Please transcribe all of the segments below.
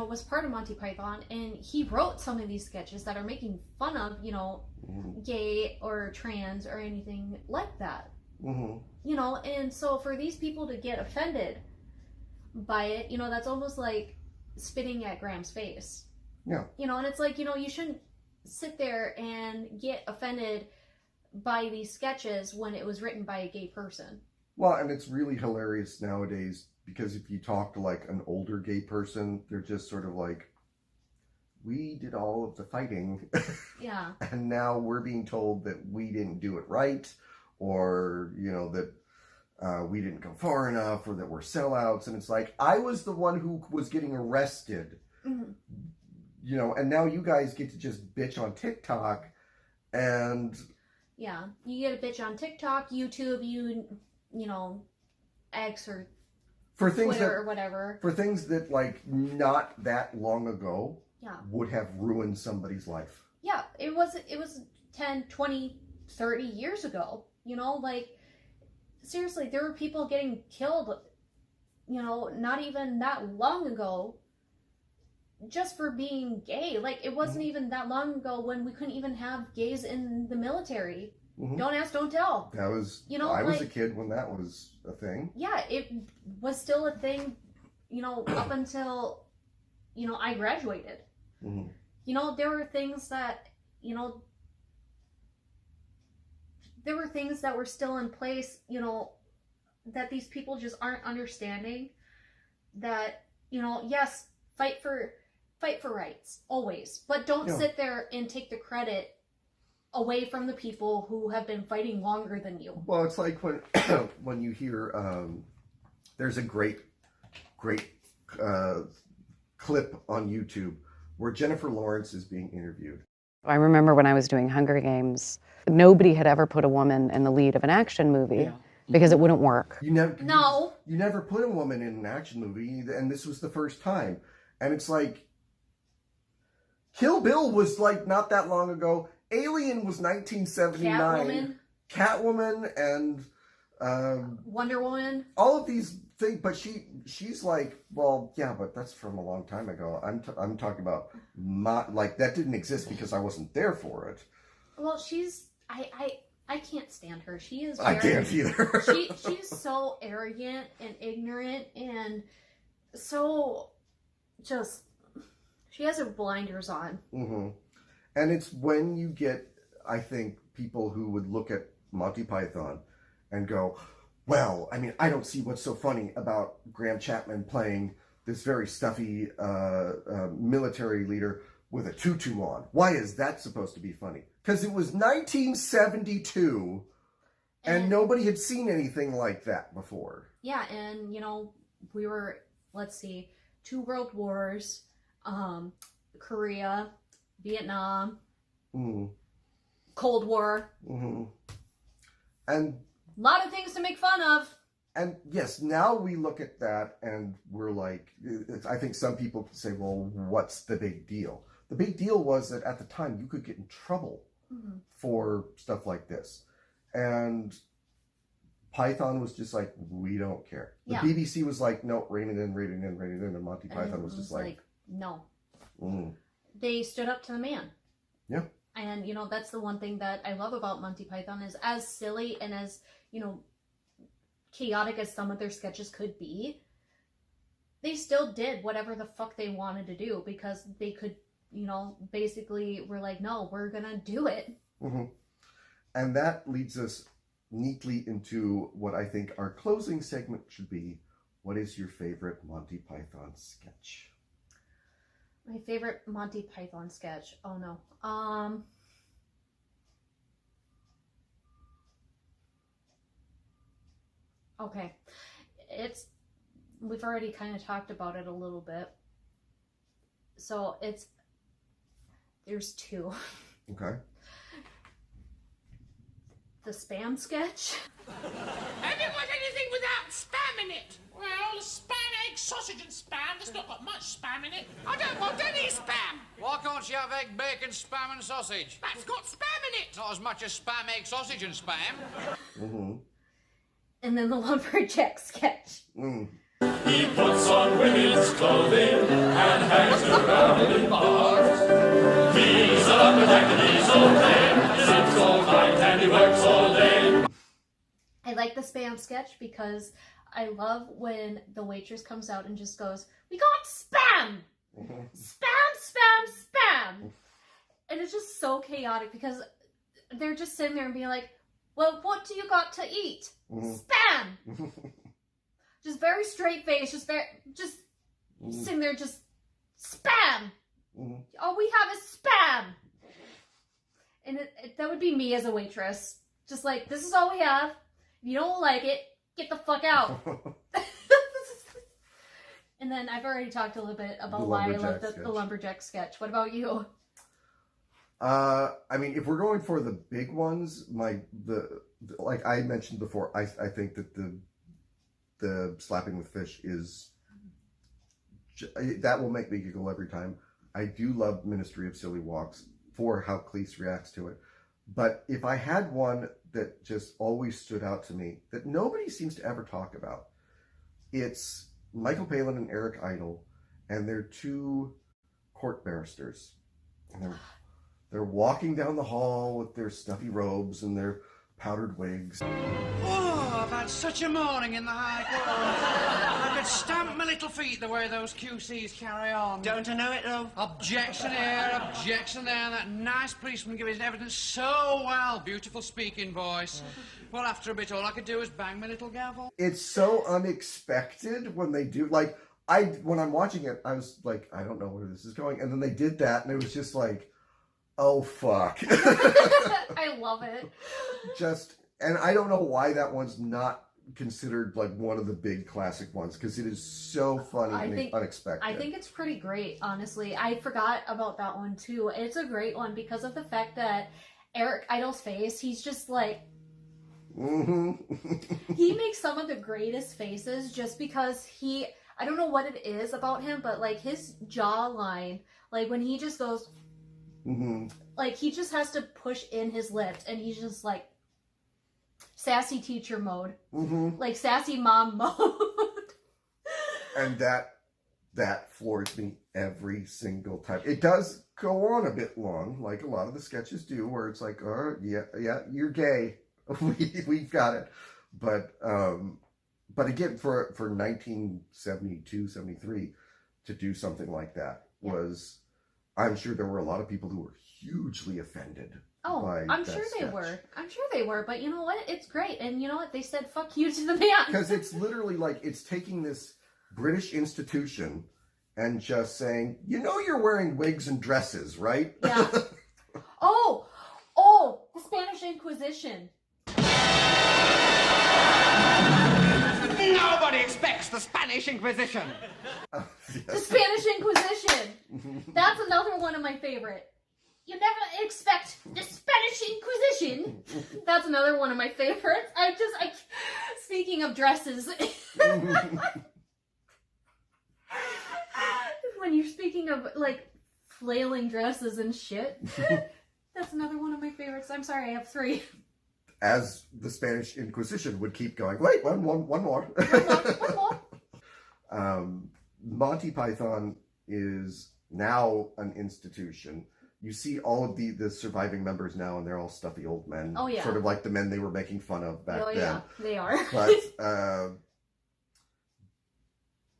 was part of Monty Python, and he wrote some of these sketches that are making fun of, gay or trans or anything like that. And so for these people to get offended by it, that's almost like spitting at Graham's face. Yeah. And it's like, you shouldn't sit there and get offended by these sketches when it was written by a gay person. Well, and it's really hilarious nowadays because if you talk to like an older gay person, they're just sort of like, we did all of the fighting. Yeah. And now we're being told that we didn't do it right, or, that we didn't go far enough, or that we're sellouts. And it's like, I was the one who was getting arrested, and now you guys get to just bitch on TikTok and... Yeah, you get a bitch on TikTok, YouTube, X or for things Twitter that, or whatever. For things that, like, not that long ago would have ruined somebody's life. Yeah, it was 10, 20, 30 years ago. Seriously, there were people getting killed, not even that long ago, just for being gay. Like, it wasn't even that long ago when we couldn't even have gays in the military. Don't ask, don't tell. That was, I was a kid when that was a thing. Yeah, it was still a thing, up until, I graduated. There were things that, there were things that were still in place, that these people just aren't understanding. That, yes, fight for rights, always. But don't sit there and take the credit away from the people who have been fighting longer than you. Well, it's like when when you hear, there's a great clip on YouTube where Jennifer Lawrence is being interviewed. I remember when I was doing Hunger Games, nobody had ever put a woman in the lead of an action movie because it wouldn't work. You never put a woman in an action movie, and this was the first time. And it's like, Kill Bill was like not that long ago. Alien was 1979. Catwoman and Wonder Woman. All of these things, but she's like, well, yeah, but that's from a long time ago. I'm talking about that didn't exist because I wasn't there for it. Well, I can't stand her. She is. I can't either. She's so arrogant and ignorant and so just. She has her blinders on. And it's when you get, I think, people who would look at Monty Python and go, well, I mean, I don't see what's so funny about Graham Chapman playing this very stuffy military leader with a tutu on. Why is that supposed to be funny? Because it was 1972 and nobody had seen anything like that before. Yeah, and, we were, let's see, 2 world wars, Korea, Vietnam, Cold War, and a lot of things to make fun of. And yes, now we look at that and we're like, I think some people say, well, what's the big deal? The big deal was that at the time you could get in trouble for stuff like this. And Python was just like, we don't care. The BBC was like, no, rein it in. And Monty Python was just like, no. They stood up to the man. Yeah. And, that's the one thing that I love about Monty Python is as silly and as, chaotic as some of their sketches could be, they still did whatever the fuck they wanted to do because they could, basically were like, no, we're gonna do it. And that leads us neatly into what I think our closing segment should be. What is your favorite Monty Python sketch? My favorite Monty Python sketch. Oh no. Okay. We've already kind of talked about it a little bit. So there's 2. Okay. The spam sketch. Have you got anything without spam in it? Well, spam, egg, sausage and spam. There's not got much spam in it. I don't want any spam. Why can't you have egg, bacon, spam and sausage? That's got spam in it. Not as much as spam, egg, sausage and spam. And then the lumberjack sketch. He puts on women's clothing and hangs around in bars. He's a lumberjack and he's all day. He sits all night and he works all day. I like the spam sketch because I love when the waitress comes out and just goes, "We got spam! Spam, spam, spam!" And it's just so chaotic because they're just sitting there and being like, "Well, what do you got to eat?" Spam! Just very straight face, just sitting there, just spam! All we have is spam! And that would be me as a waitress. Just like, this is all we have. If you don't like it, get the fuck out. And then I've already talked a little bit about why I love the lumberjack sketch. What about you? I mean, if we're going for the big ones, like I mentioned before, I think that the slapping with fish is that will make me giggle every time. I do love Ministry of Silly Walks for how Cleese reacts to it. But if I had one that just always stood out to me that nobody seems to ever talk about, it's Michael Palin and Eric Idle, and they're two court barristers. And they're walking down the hall with their stuffy robes and their powdered wigs. Oh, I've had such a morning in the High Court. I could stamp my little feet the way those QCs carry on. Don't I know it, though? Objection here, objection there. That nice policeman gave his evidence so well. Beautiful speaking voice. Well, after a bit, all I could do was bang my little gavel. It's so unexpected when they do, like, when I'm watching it, I was like, I don't know where this is going. And then they did that, and it was just like, oh, fuck. I love it. And I don't know why that one's not considered like one of the big classic ones, because it is so funny and unexpected. I think it's pretty great, honestly. I forgot about that one too. It's a great one because of the fact that Eric Idle's face, he's just like, he makes some of the greatest faces just because I don't know what it is about him, but like his jawline, like when he just goes, like he just has to push in his lips and he's just like sassy teacher mode, like sassy mom mode. And that floors me every single time. It does go on a bit long, like a lot of the sketches do, where it's like, oh yeah, you're gay. We've got it. But again, for 1972, 73, to do something like that was, I'm sure there were a lot of people who were hugely offended. Oh, I'm sure they were. I'm sure they were. But you know what? It's great. And you know what? They said, fuck you to the man. Because it's literally like, it's taking this British institution and just saying, you know, you're wearing wigs and dresses, right? Yeah. Oh, the Spanish Inquisition. Nobody expects the Spanish Inquisition. The Spanish Inquisition. That's another one of my favorite. You never expect the Spanish Inquisition. That's another one of my favorites. Speaking of dresses. When you're speaking of, like, flailing dresses and shit. That's another one of my favorites. I'm sorry, I have 3. As the Spanish Inquisition would keep going. Wait, one more. One more. Monty Python is now an institution. You see all of the surviving members now, and they're all stuffy old men. Oh, yeah. Sort of like the men they were making fun of back then. Yeah, they are.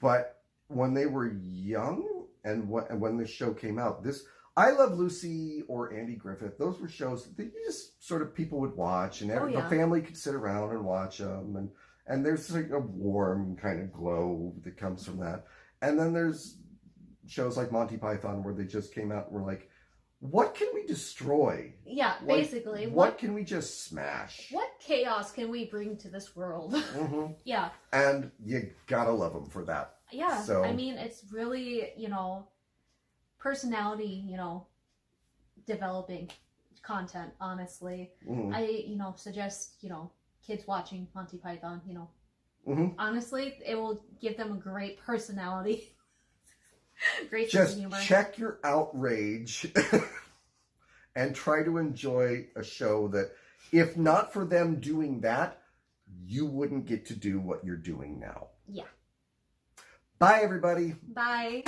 But when they were young, and when this show came out, I Love Lucy or Andy Griffith, those were shows that you just sort of people would watch, and the family could sit around and watch them, and there's like a warm kind of glow that comes from that. And then there's shows like Monty Python where they just came out and were like, what can we destroy? Yeah, basically. What can we just smash? What chaos can we bring to this world? Yeah. And you gotta love them for that. Yeah. So, I mean, it's really, personality, developing content, honestly. I, suggest, kids watching Monty Python, Honestly, it will give them a great personality. Great sense of humor. Just check your outrage and try to enjoy a show that, if not for them doing that, you wouldn't get to do what you're doing now. Yeah. Bye, everybody. Bye.